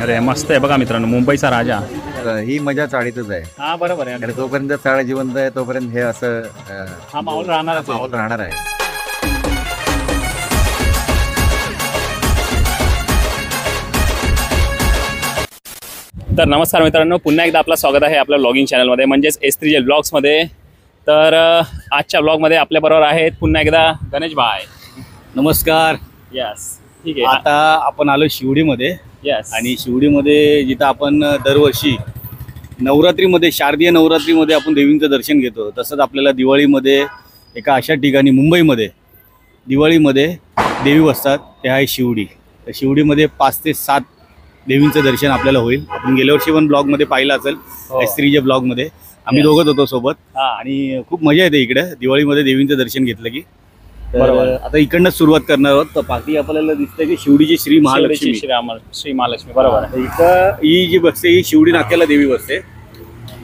अरे मस्त आहे बघा मित्रांनो, मुंबईचा राजा. ही मजा चाळीतच आहे. हा बरोबर आहे. जोपर्यंत चाळ जिवंत आहे तोपर्यंत हे असं हा माहोल राहणार आहे. तर नमस्कार मित्रांनो, पुन्हा एकदा आपलं स्वागत आहे आपल्या ब्लॉगिंग चॅनलमध्ये म्हणजेच S3J ब्लॉग्समध्ये. तर आजच्या ब्लॉगमध्ये आपल्याबरोबर आहेत पुन्हा एकदा गणेश भाई. नमस्कार. यस ठीक आहे. आता आपण आलो शिवडीमध्ये. यस. आणि शिवडीमध्ये जिथं आपण दरवर्षी नवरात्रीमध्ये, शारदीय नवरात्रीमध्ये आपण देवींचं दर्शन घेतो, तसंच आपल्याला दिवाळीमध्ये एका अशा ठिकाणी मुंबईमध्ये दिवाळीमध्ये देवी बसतात, ते आहे शिवडी. तर शिवडीमध्ये 5 ते 7 देवींचं दर्शन आपल्याला होईल. आपण गेल्या वर्षी पण ब्लॉगमध्ये पाहिलं असेल, S3J ब्लॉगमध्ये आम्ही दोघंच होतो सोबत. आणि खूप मजा येते इकडे दिवाळीमध्ये देवींचं दर्शन घेतलं की. बरोबर. आता इकडनंच सुरुवात करणार आहोत. तर बाकी आपल्याला दिसतंय की शिवडीची श्री महालक्ष्मी. श्री महालक्ष्मी बरोबर आहे. इथं ही जी बसते ही शिवडी नाक्याला देवी बसते.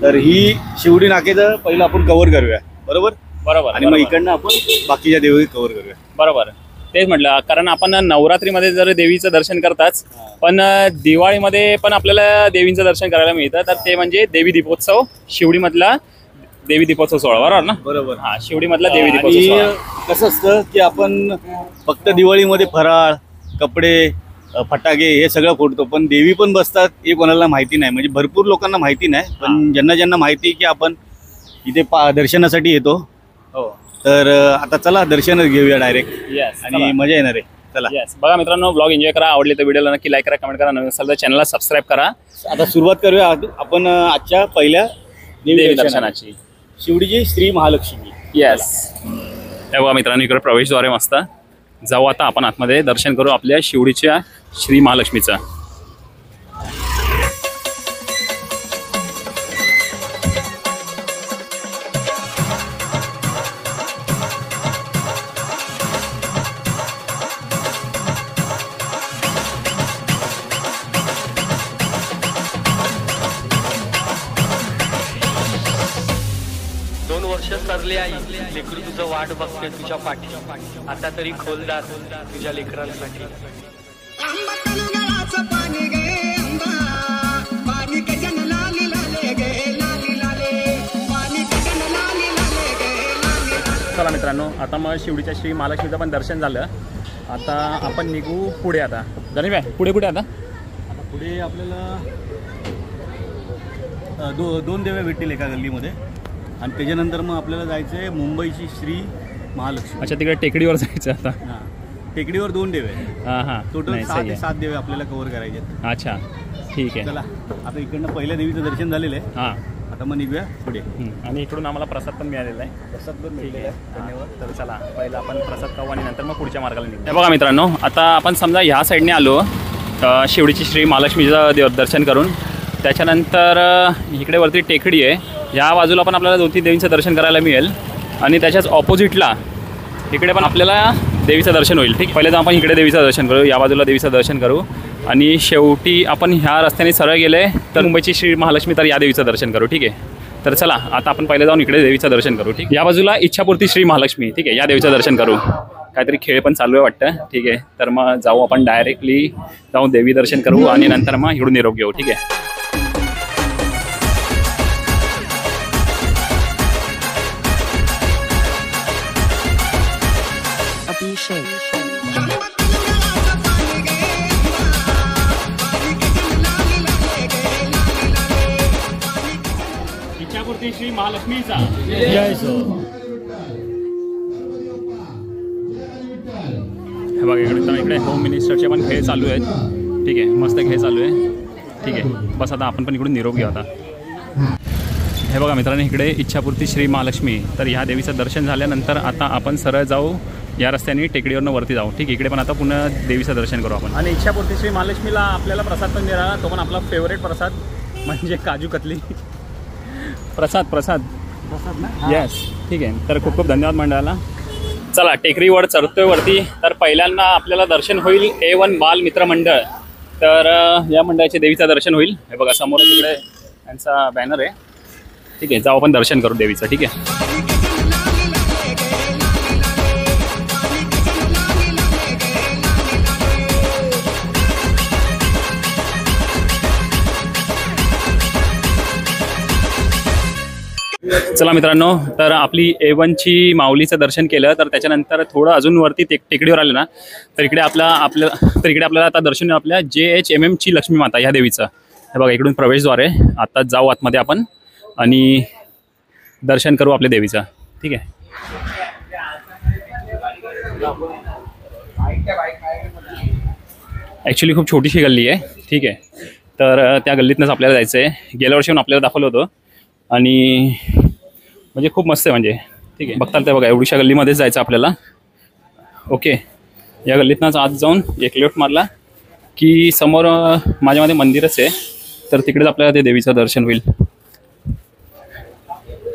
तर ही शिवडी नाक्याचं पहिलं आपण कव्हर करूया. बरोबर बरोबर. आणि मग इकडनं आपण बाकीच्या देवी कव्हर करूया. बरोबर तेच म्हटलं, कारण आपण नवरात्रीमध्ये जर देवीचं दर्शन करताच, पण दिवाळीमध्ये पण आपल्याला देवींचं दर्शन करायला मिळतं. तर ते म्हणजे देवी दीपोत्सव, शिवडीमधला देवी दीपोत्सव सोहळा. बरोबर ना? बरोबर. हा, शिवडीमधला देवी दीपोत्सव सोहळा. कसं असतं की आपण फक्त दिवाळीमध्ये फराळ, कपडे, फटाके हे सगळं फोडतो, पण देवी पण बसतात हे कोणाला माहिती नाही. म्हणजे भरपूर लोकांना माहिती नाही, पण ज्यांना माहिती की आपण इथे दर्शनासाठी येतो. हो. तर आता चला दर्शनच घेऊया डायरेक्ट. यस. आणि मजा येणार आहे. चला. यस. बघा मित्रांनो, ब्लॉग एन्जॉय करा. आवडले तर व्हिडिओला नक्की लाईक करा, कमेंट करा. नवीन असाल तर चॅनलला सबस्क्राईब करा. आता सुरुवात करूया आपण आजच्या पहिल्या देवी दर्शनाची, शिवडीची श्री महालक्ष्मी. यस. हे बघा मित्रांनो, इकडे प्रवेशद्वार आहे मस्त. जाऊ आता आपण आतमध्ये दर्शन करू आपल्या शिवडीच्या श्री महालक्ष्मीचं. 2 वर्ष सरले आई, लेकरू तुझं वाट बघते तुझ्या पाठी. आता तरी खोलदार तुझ्या लेकरांसाठी. चला मित्रांनो, आता मग शिवडीच्या श्री महालक्ष्मीचं पण दर्शन झालं. आता आपण निघू पुढे. आता गणेश भाई, पुढे कुठे? आता पुढे आपल्याला दोन देव्या भेटतील एका गल्लीमध्ये. आणि त्याच्यानंतर मग आपल्याला जायचं आहे मुंबईची श्री महालक्ष्मी. अच्छा, तिकडे टेकडीवर जायचं आता. हां, टेकडीवर 2 देवे. हां हां. टोटल 6 ते 7 देवे आपल्याला कव्हर करायचे आहेत. अच्छा ठीक आहे. चला, आता इकडनं पहिल्या देवीचं दर्शन झालेलं आहे. हां, आता मग निघूया पुढे. आणि इकडून आम्हाला प्रसाद पण मिळालेला आहे. प्रसाद पण मिळालेला आहे. धन्यवाद. तर चला, पहिला आपण प्रसाद खाऊ आणि नंतर मग पुढच्या मार्गाला निघू. हे बघा मित्रांनो, आता आपण समजा ह्या साईडने आलो शिवडीची श्री महालक्ष्मीचं दर्शन करून. त्याच्यानंतर इकडे वरती टेकडी आहे. या बाजूला पण आपल्याला 2-3 देवींचं दर्शन करायला मिळेल. आणि त्याच्याच ऑपोजिटला इकडे पण आपल्याला देवीचं दर्शन होईल. ठीक, पहिले तर आपण इकडे देवीचं दर्शन करू, या बाजूला देवीचं दर्शन करू, आणि शेवटी आपण ह्या रस्त्याने सरळ गेले तर मुंबईची श्री महालक्ष्मी, तर या देवीचं दर्शन करू. ठीक आहे. तर चला, आता आपण पहिले जाऊन इकडे देवीचं दर्शन करू. ठीक, या बाजूला इच्छापूर्ती श्री महालक्ष्मी. ठीक आहे, या देवीचं दर्शन करू. काहीतरी खेळ पण चालू आहे वाटतं. ठीक आहे, तर मग जाऊ आपण, डायरेक्टली जाऊन देवी दर्शन करू आणि नंतर मग इकडून निरोप घेऊ. ठीक आहे. इच्छापूर्ती श्री महालक्ष्मीचा जय सो. हे बघा, इकडे होम मिनिस्टरचे पण खेळ चालू आहेत. ठीक आहे, मस्त खेळ चालू आहे. ठीक आहे, बस आता आपण पण इकडून निरोप घेऊ. आता हे बघा मित्रांनो, इकडे इच्छापूर्ती श्री महालक्ष्मी. तर ह्या देवीचं दर्शन झाल्यानंतर आता आपण सरळ जाऊ या रस्त्याने टेकडीवरनं वरती जाऊ. ठीक, इकडे पण आता पुन्हा देवीचं दर्शन करू आपण. आणि इच्छापूर्ती श्री महालक्ष्मीला आपल्याला प्रसाद पण मिळाला. तो पण आपला फेवरेट प्रसाद म्हणजे काजू कतली. प्रसाद ना. येस. ठीक आहे, तर खूप खूप धन्यवाद मंडळाला. चला, टेकडीवर चढतोय वरती. तर पहिल्यांदा आपल्याला दर्शन होईल A1 बाल मित्र मंडळ. तर या मंडळाचे देवीचं दर्शन होईल. हे बघा, समोर तिकडे यांचा बॅनर आहे. ठीक आहे, जाऊ आपण दर्शन करू देवीचं. ठीक आहे. चला मित्रांनो, तर आपली A1ची माऊलीचं दर्शन केलं, तर त्याच्यानंतर थोडं अजून वरती टेकडीवर आलं ना, तर इकडे आपल्याला आता दर्शन आपल्या JHMMची लक्ष्मी माता ह्या देवीचं. हे बघा इकडून प्रवेशद्वार आहे. आता जाऊ आतमध्ये आपण आणि दर्शन करू आपल्या देवीचं. ठीक आहे. ॲक्च्युली खूप छोटीशी गल्ली आहे. ठीक आहे. तर त्या गल्लीतनंच आपल्याला जायचं आहे. गेल्या वर्षी आपल्याला दाखवलं होतं आणि म्हणजे खूप मस्त आहे म्हणजे. ठीक आहे. बघताल ते बघा एवढीशा गल्लीमध्येच जायचं आपल्याला. ओके. या गल्लीतनंच आत जाऊन एक लेफ्ट मारला की समोर माझ्यामध्ये मंदिरच आहे, तर तिकडेच आपल्याला ते देवीचं दर्शन होईल.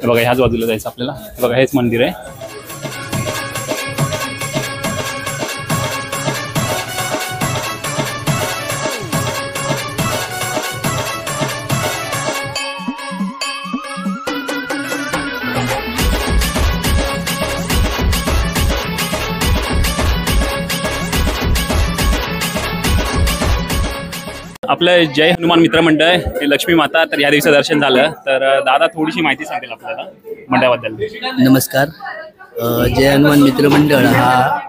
बघा ह्याच बाजूला जायचं आपल्याला. बघा हेच मंदिर आहे. आपलं जय हनुमान मित्र मंडळ लक्ष्मी माता, तर या दिवशी दर्शन झालं. तर दादा थोडीशी माहिती सांगेल आपल्याला मंडळाबद्दल. नमस्कार. जय हनुमान मित्र मंडळ हा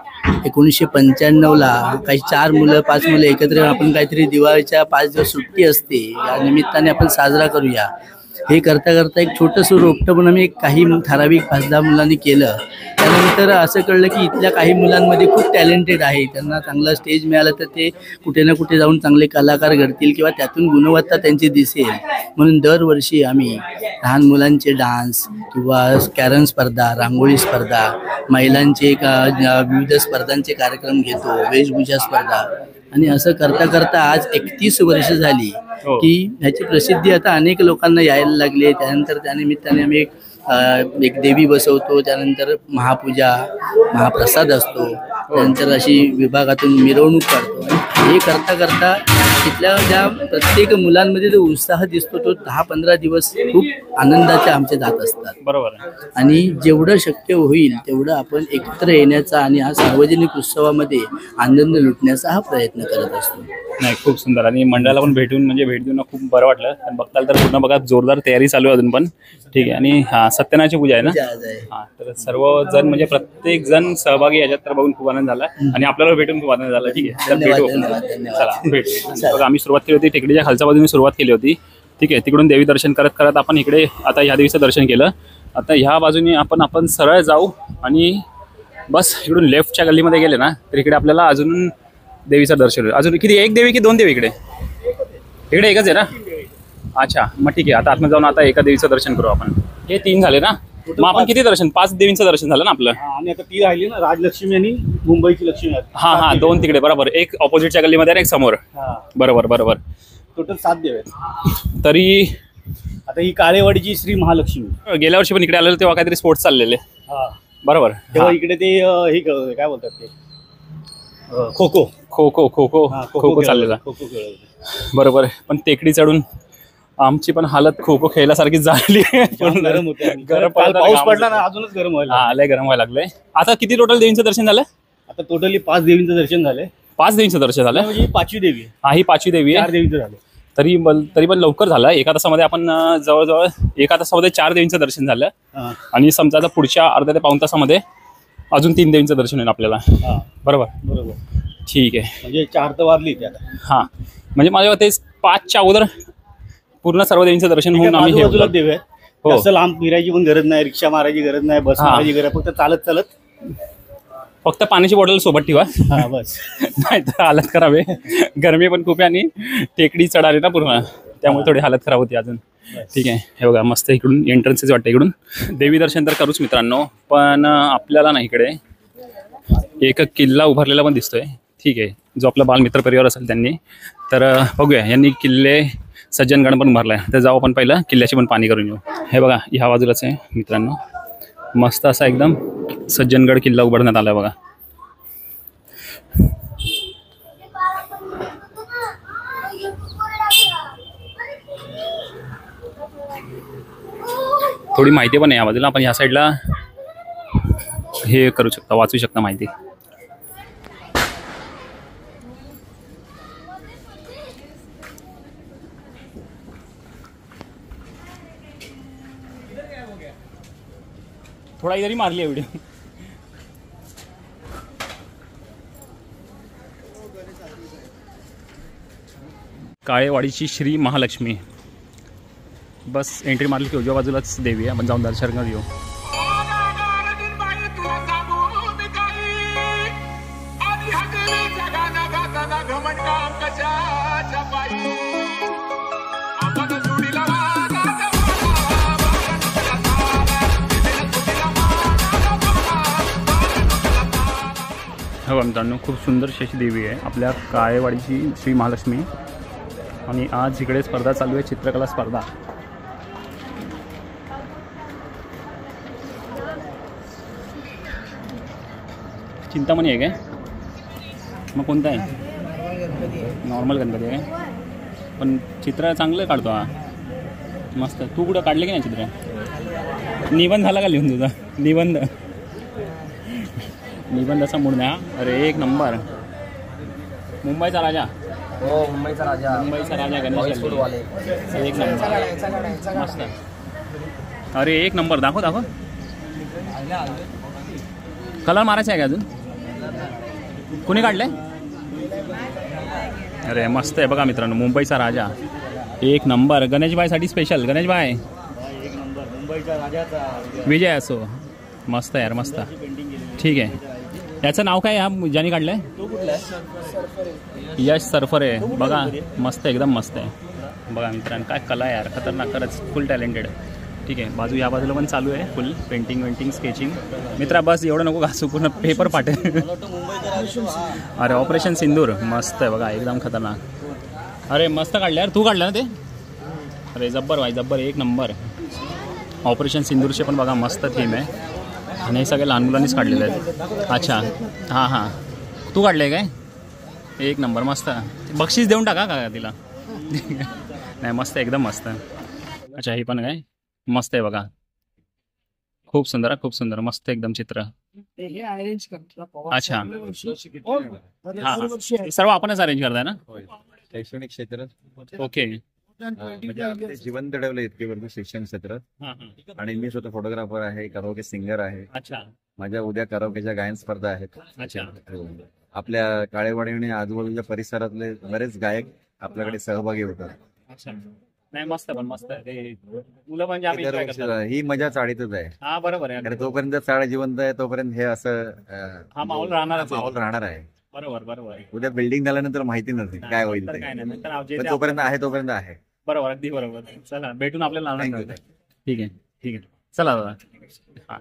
1995ला काही 4 मुलं 5 मुलं एकत्र येऊन आपण काहीतरी दिवाळीच्या 5 दिवस सुट्टी असते या निमित्ताने आपण साजरा करूया. हे करता करता एक छोटंसं रोपटं पण आम्ही काही ठराविक 5-10 मुलांनी केलं. त्यानंतर असं कळलं की इथल्या काही मुलांमध्ये खूप टॅलेंटेड आहे, त्यांना चांगला स्टेज मिळालं तर ते कुठे ना कुठे जाऊन चांगले कलाकार घडतील किंवा त्यातून गुणवत्ता त्यांची दिसेल. म्हणून दरवर्षी आम्ही लहान मुलांचे डान्स किंवा कॅरम स्पर्धा, रांगोळी स्पर्धा, महिलांचे विविध स्पर्धांचे कार्यक्रम घेतो, वेशभूषा स्पर्धा. आणि असं करता करता आज 31 वर्ष झाली की ह्याची प्रसिद्धी आता अनेक लोकांना यायला लागली. त्यानंतर त्यानिमित्ताने आम्ही एक देवी बसवतो, त्यानंतर महापूजा, महाप्रसाद असतो, त्यानंतर अशी विभागातून मिरवणूक काढतो. हे करता करता तिथल्या ज्या प्रत्येक मुलांमध्ये जो उत्साह दिसतो तो 10-15 दिवस खूप आनंदाचे आमचे जात असतात. बरोबर. आणि जेवढं शक्य होईल तेवढं आपण एकत्र येण्याचा आणि हा सार्वजनिक उत्सवामध्ये आनंद लुटण्याचा हा प्रयत्न करत असतो. नाही खूप सुंदर. आणि मंडळाला पण भेट देऊन खूप बरं वाटलं. आणि बघताल तर पूर्ण बघा जोरदार तयारी चालू आहे अजून पण. ठीक आहे. आणि सत्यनारायणची पूजा आहे ना. हां, तर सर्वजण म्हणजे प्रत्येक जण सहभागी याच्यात, तर बघून खूप आनंद झाला आणि आपल्याला भेटून खूप आनंद झाला. ठीक आहे. तर भेटू. चला भेट. बघा आम्ही सुरुवात केली होती टेकडीच्या खालच्या बाजूने सुरुवात केली होती. ठीक आहे. तिकडून देवी दर्शन करत करत आपण इकडे आता ह्या देवीचं दर्शन केलं. आता ह्या बाजूने आपण सरळ जाऊ आणि बस इकडून लेफ्टच्या गल्लीमध्ये गेले ना तर इकडे आपल्याला अजून देवीचं दर्शन होईल. अजून किती, एक देवी की 2 देवी? इकडे एकच आहे ना. अच्छा, मग ठीक आहे. आता आतमध्ये जाऊन आता एका देवीचं दर्शन करू आपण. हे 3 झाले ना. मग आपण किती दर्शन, 5 देवींचं दर्शन झालं ना आपलं. आणि आता ती राहिली ना राजलक्ष्मी आणि मुंबईची लक्ष्मी. हां 2 तिकडे. बरोबर. एक ऑपोजिटच्या गल्लीमध्ये आणि एक समोर. बरोबर. टोटल 7 देव आहेत. तरी आता ही काळेवाडीची श्री महालक्ष्मी. गेल्या वर्षी पण इकडे आलेलं तेव्हा काहीतरी स्पोर्ट्स चाललेले. बरोबर. तेव्हा इकडे ते हे काय बोलतात ते खो-खो चाललेला. खो-खो खेळत. बरोबर. पण टेकडी चढून आमची पण हालत खो-खो खेळल्यासारखीच झाली. गरम होते. पाऊस पडला ना अजूनच गरम व्हायला. लय गरम व्हायला लागलंय. आता किती टोटल देवींचं दर्शन झालं? आता टोटली 5 देवींचं दर्शन झालंय. 5 देवींचं दर्शन झालं म्हणजे 5वी देवी. ही 5वी देवी आहे. 4 देवीचं झालं. तरी पण लवकर झालं. एका तासामध्ये आपण जवळजवळ 1 तासामध्ये 4 देवींचं दर्शन झालं. आणि समजा आता पुढच्या अर्ध्या ते पाऊण तासामध्ये अजून 3 देवींचं दर्शन होईल आपल्याला. बरोबर. ठीक आहे. म्हणजे 4 तर वाजली त्यात. हां, म्हणजे माझ्या ते 5च्या अगोदर पूर्ण सर्व देवींचं दर्शन होऊन आम्ही बाजूला देव आहेत. असं लांब फिरायची पण गरज नाही, रिक्षा मारायची गरज नाही, बस मारायची गरज, फक्त चालत फक्त पाण्याची बॉटल सोबत ठेवा. बस. नाही तर हालत खराब आहे. गरमी पण खूप आहे आणि टेकडी चढाली ना पूर्ण, त्यामुळे थोडी हालत खराब होती अजून. ठीक आहे. हे बघा मस्त इकडून एंट्रन्सच वाटतं. इकडून देवी दर्शन तर करूच मित्रांनो, पण आपल्याला ना इकडे एक किल्ला उभारलेला पण दिसतोय. ठीक आहे. जो आपला बालमित्र परिवार असेल त्यांनी, तर बघूया यांनी किल्ले सज्जनगड पण उभारला आहे. तर जाऊ आपण पहिलं किल्ल्याची पण पाणी करून येऊ. हे बघा ह्या बाजूलाच आहे मित्रांनो, मस्त असा एकदम सज्जनगड किल्ला उभारण्यात आला आहे बघा. थोडी माहिती पण आहे या बाजूला. आपण ह्या साईडला हे करू शकता, वाचू शकता माहिती. थोडा इधर ही मार लिया वीडियो। काळेवाडीची श्री महालक्ष्मी, बस एंट्री मारली की उजव्या बाजूलाच देवी आहे, आपण जाऊन दर्शन करून येऊ। हो मित्रांनो, खूप सुंदर अशी देवी आहे आपल्या काळेवाडीची श्री महालक्ष्मी। आणि आज इकडे स्पर्धा चालू आहे, चित्रकला स्पर्धा। चिंतामणी आहे काय? मग कोणता आहे? नॉर्मल गणपती आहे काय? पण चित्र चांगलं काढतो हा, मस्त। तू कुठं काढले की नाही चित्र? निबंध झाला का लिहून तुझा? निबंधाचा मूड नाही। अरे एक नंबर, मुंबईचा राजा। हो, मुंबईचा राजा गणेश एक नंबर, मस्त। अरे एक नंबर, दाखव। कलर मारायचा आहे का अजून? कुणी काढले? अरे मस्त आहे बघा मित्रांनो, मुंबईचा राजा एक नंबर। गणेशभाईसाठी स्पेशल, गणेशभाई एक नंबर, मुंबईच्या राजाचा विजय असो। मस्त यार, मस्त। ठीक आहे, याचं नाव काय आहे ज्याने काढलंय? तो कुठला आहे? यश सरफरे, बघा मस्त, एकदम मस्त आहे बघा मित्रांनो। काय कला आहे यार, खतरनाक, खरंच फुल टॅलेंटेड। ठीक आहे, बाजू या बाजूला पण चालू आहे फुल पेंटिंग स्केचिंग। मित्रा बस एवढं नको घासू, पूर्ण पेपर फाटे। अरे ऑपरेशन सिंदूर मस्त आहे बघा, एकदम खतरनाक। अरे मस्त काढलं यार, तू काढलं ना ते? अरे जब्बर भाई, जब्बर, एक नंबर। ऑपरेशन सिंदूरचे पण बघा मस्त थीम आहे, आणि हे सगळे लहान मुलांनीच काढलेले आहेत। अच्छा, हां, तू काढले काय? एक नंबर, मस्त। बक्षीस देऊन टाका का तिला? नाही मस्त, एकदम मस्त। अच्छा, हे पण काय मस्त आहे बघा, खूप सुंदर, खूप सुंदर, मस्त एकदम चित्र। अच्छा, हां, सर्व आपणच अरेंज करताय ना? शैक्षणिक क्षेत्र ओके। म्हणजे आपले जिवंत ठेवलं इतके वर्ष शिक्षण क्षेत्रात। आणि मी स्वतः फोटोग्राफर आहे, कराओके सिंगर आहे। अच्छा, माझ्या उद्या कराओकेच्या गायन स्पर्धा आहेत। अच्छा, आपल्या काळेवाडी आणि आजूबाजूच्या परिसरातले बरेच गायक आपल्याकडे सहभागी होतात। अच्छा, नाही मस्त, पण मस्त आहे ते, मुलं म्हणजे आम्ही enjoy करतात। ही मजा चाळीतच आहे, हा बरोबर आहे, आणि तोपर्यंत चाळ जिवंत आहे तोपर्यंत हे असं हा माहोल राहणारच आहे। माहोल राहणार आहे। बरोबर आहे। उद्या बिल्डिंग झाल्यानंतर माहिती नसते काय होईल तर ते, काय नाही, नंतर जे पण ते तोपर्यंत आहे तोपर्यंत आहे। बरोबर, अगदी बरोबर। चला भेटून आपल्याला आनंद Thank you. होतो। ठीक आहे, चला दादा। हां,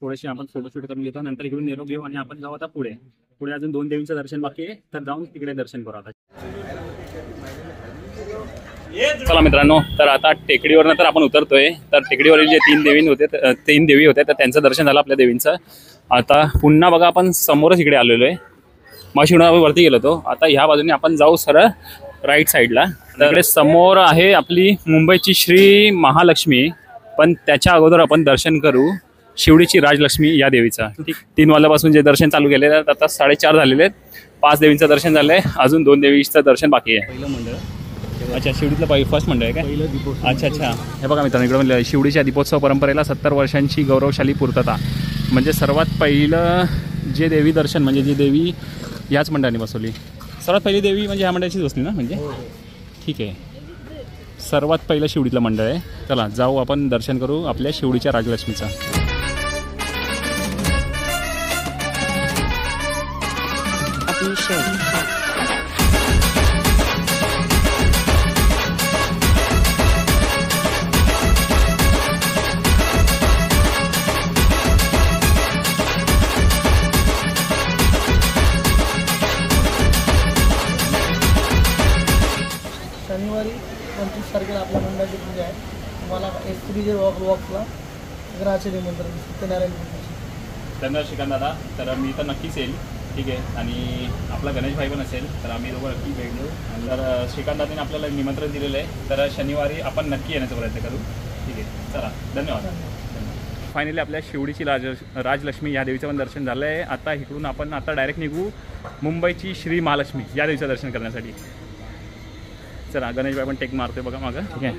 थोडेसे आपण फोटोशूट करून घेतो, नंतर इकडून निरोप घेऊ आणि आपण जाऊ आता पुढे अजून 2 देवींचं दर्शन बाकी आहे, तर जाऊन तिकडे दर्शन करू आता। चला मित्रांनो, तर आता टेकडीवरनं तर आपण उतरतोय। तर टेकडीवरील जे 3 देवी होते तर त्यांचं दर्शन झालं आपल्या देवींचं। आता पुन्हा बघा आपण समोरच इकडे आलेलो आहे, माशी वरती गेलो होतो। आता ह्या बाजूने आपण जाऊ सरळ राईट साईडला। तर इकडे समोर आहे आपली मुंबईची श्री महालक्ष्मी, पण त्याच्या अगोदर आपण दर्शन करू शिवडीची राजलक्ष्मी या देवीचा। 3 वाजल्यापासून जे दर्शन चालू केलेले आहेत, आता 4:30 झालेले आहेत। 5 देवींचं दर्शन झालंय, अजून 2 देवीचं दर्शन बाकी आहे। पहिलं मंडळ, अच्छा, शिवडीतलं फर्स्ट मंडळ आहे काय? अच्छा, हे बघा मित्रांनो, इकडे म्हणलं शिवडीच्या दीपोत्सव परंपरेला 70 वर्षांची गौरवशाली पूर्तता। म्हणजे सर्वात पहिलं जे देवी दर्शन, म्हणजे जी देवी याच मंडळाने बसवली, सर्वात पहिली देवी म्हणजे ह्या मंडळाचीच बसली ना? म्हणजे ठीक आहे, सर्वात पहिलं शिवडीतलं मंडळ आहे। चला जाऊ आपण दर्शन करू आपल्या शिवडीच्या राजलक्ष्मीचा। शनिवारी 25 तारखेला आपल्या मंडळाची पूजा आहे। तुम्हाला S3 वॉकला ग्रहाचे निमंत्रण सत्यनारायण धन्यवाद श्रीकांत दादा, तर मी तर नक्कीच येईल। ठीक आहे, आणि आपला गणेश भाई पण असेल, तर आम्ही दोघं नक्की भेट देऊ। तर श्रीकांत दादाने आपल्याला निमंत्रण दिलेलं आहे, तर शनिवारी आपण नक्की येण्याचा प्रयत्न करू। ठीक आहे, चला धन्यवाद। फायनली आपल्या शिवडीची राजलक्ष्मी या देवीचं पण दर्शन झालं आहे। आता इकडून आपण आता डायरेक्ट निघू मुंबईची श्री महालक्ष्मी या देवीचं दर्शन करण्यासाठी। चला, गणेश भाई पण टेक मारतोय बघा मागं। ठीक आहे,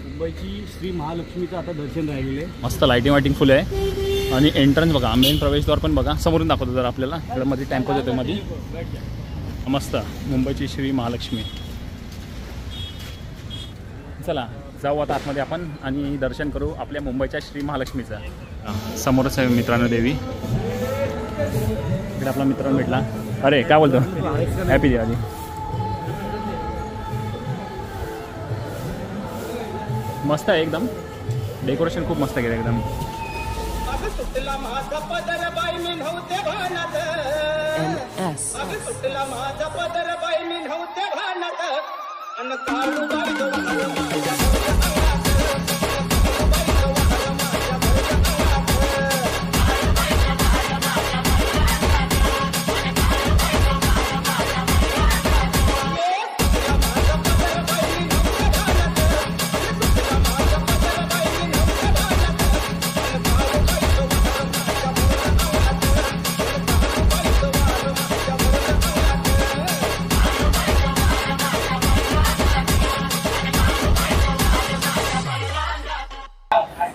मुंबईची श्री महालक्ष्मीचं आता दर्शन राहिलेलं आहे. मस्त लाईटिंग वाईटिंग फुल आहे आणि एंट्रन्स बघा, मेन प्रवेशद्वार पण बघा, समोरून दाखवतो जर आपल्याला. इकडे मध्ये टॅम्पो येतो मध्ये. मस्त मुंबईची श्री महालक्ष्मी. चला जाऊ आता आतमध्ये आपण आणि दर्शन करू आपल्या मुंबईच्या श्री महालक्ष्मीचं. समोरच आहे मित्रांनो देवी. इकडे आपला मित्रांनो भेटला. अरे काय बोलतो, हॅपी दिवाळी. मस्त आहे एकदम, डेकोरेशन खूप मस्त केलं एकदम.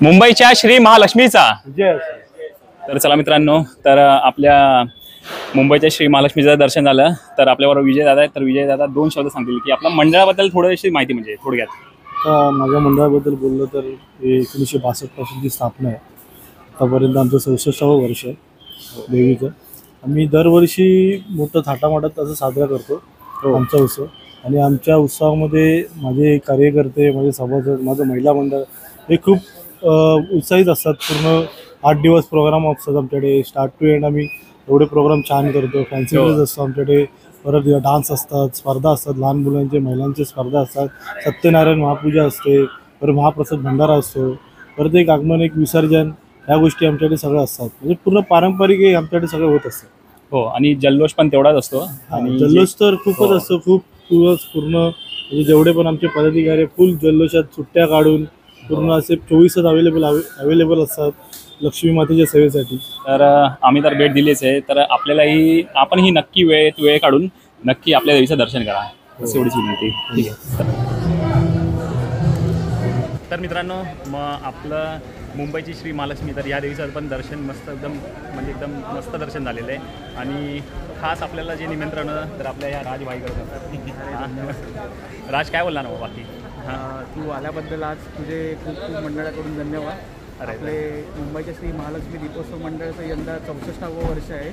मुंबईच्या श्री महालक्ष्मीचा. तर चला मित्रांनो, तर आपल्या मुंबईच्या श्री महालक्ष्मीचं दर्शन झालं. तर आपल्याबरोबर विजय दादा आहेत. तर विजय दादा 2 शब्द सांगतील की आपल्या मंडळाबद्दल थोडीशी माहिती, म्हणजे थोडक्यात. माझ्या मंडळाबद्दल बोललं तर 1962 पासूनची स्थापना आहे. आतापर्यंत आमचं 66वं वर्ष आहे देवीचं. आम्ही दरवर्षी मोठं थाटामाटात असं साजरा करतो आमचा उत्सव. आणि आमच्या उत्सवामध्ये माझे कार्यकर्ते, माझे सभासद, माझं महिला मंडळ हे खूप उत्साहित असतात. पूर्ण 8 दिवस प्रोग्राम असतात आमच्याकडे. स्टार्ट टू एंड आम्ही एवढे प्रोग्राम छान करतो. फॅन्सी ड्रेस असतो आमच्याकडे. परत डान्स असतात, स्पर्धा असतात, लहान मुलांचे, महिलांचे स्पर्धा असतात. सत्यनारायण महापूजा असते. परत महाप्रसाद भंडारा असतो. परत एक आगमन, एक विसर्जन, ह्या गोष्टी आमच्याकडे सगळं असतात. म्हणजे पूर्ण पारंपरिक आमच्याकडे सगळं होत असतं. हो, आणि जल्लोष पण तेवढाच असतो. आणि जल्लोष तर खूपच असतो. खूप पूर्ण म्हणजे जेवढे पण आमचे पदाधिकारी फुल जल्लोषात सुट्ट्या काढून पूर्ण असे 24 तास अवेलेबल असतात लक्ष्मी मातेच्या सेवेसाठी. तर आम्ही तर भेट दिलीच आहे. तर आपल्यालाही, आपणही नक्की वेळ काढून नक्की आपल्या देवीचं दर्शन करा, अशी एवढीच विनंती. ठीक आहे. तर मित्रांनो, मग आपलं मुंबईची श्री महालक्ष्मी, तर या देवीचं पण दर्शन मस्त एकदम, म्हणजे एकदम मस्त दर्शन झालेलं आहे. आणि खास आपल्याला जे निमंत्रण तर आपल्या या राजबाईकडे. राज काय बोलणार ना बाकी? तू आल्याबद्दल आज तुझे खूप खूप मंडळाकडून धन्यवाद. आपले मुंबईच्या श्री महालक्ष्मी दीपोत्सव मंडळाचं यंदा 64वं वर्ष आहे.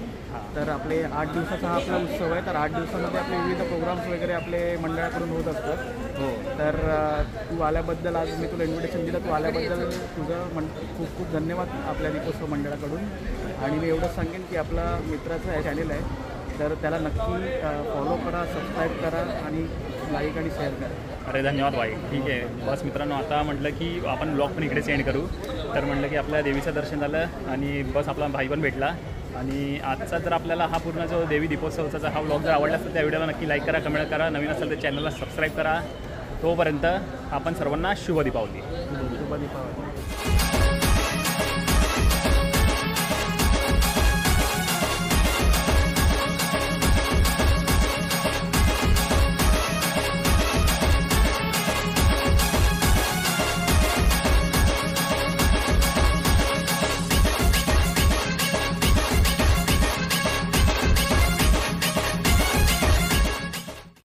तर आपले 8 दिवसाचा हा आपला उत्सव आहे. तर 8 दिवसामध्ये आपले विविध प्रोग्राम्स वगैरे आपले मंडळाकडून होत असतात. हो, तर तू आल्याबद्दल, आज मी तुला इन्व्हिटेशन दिलं, तू आल्याबद्दल तुझं खूप खूप धन्यवाद आपल्या दीपोत्सव मंडळाकडून. आणि मी एवढंच सांगेन की आपला मित्राचं हे चॅनेल आहे, तर त्याला नक्की फॉलो करा, सबस्क्राईब करा आणि लाईक आणि शेअर करा. अरे धन्यवाद भाई. ठीक आहे, बस मित्रांनो, आता म्हटलं की आपण ब्लॉग पण इकडे सेंड करू. तर म्हटलं की आपल्या देवीचं दर्शन झालं आणि बस आपला भाई पण भेटला. आणि आजचा जर आपल्याला हा पूर्ण जो देवी दीपोत्सवाचा हा ब्लॉग जर आवडला असेल, त्या व्हिडिओला नक्की लाईक करा, कमेंट करा. नवीन असेल तर चॅनलला सबस्क्राईब करा. तोपर्यंत आपण सर्वांना शुभ दीपावली. शुभ दीपावली.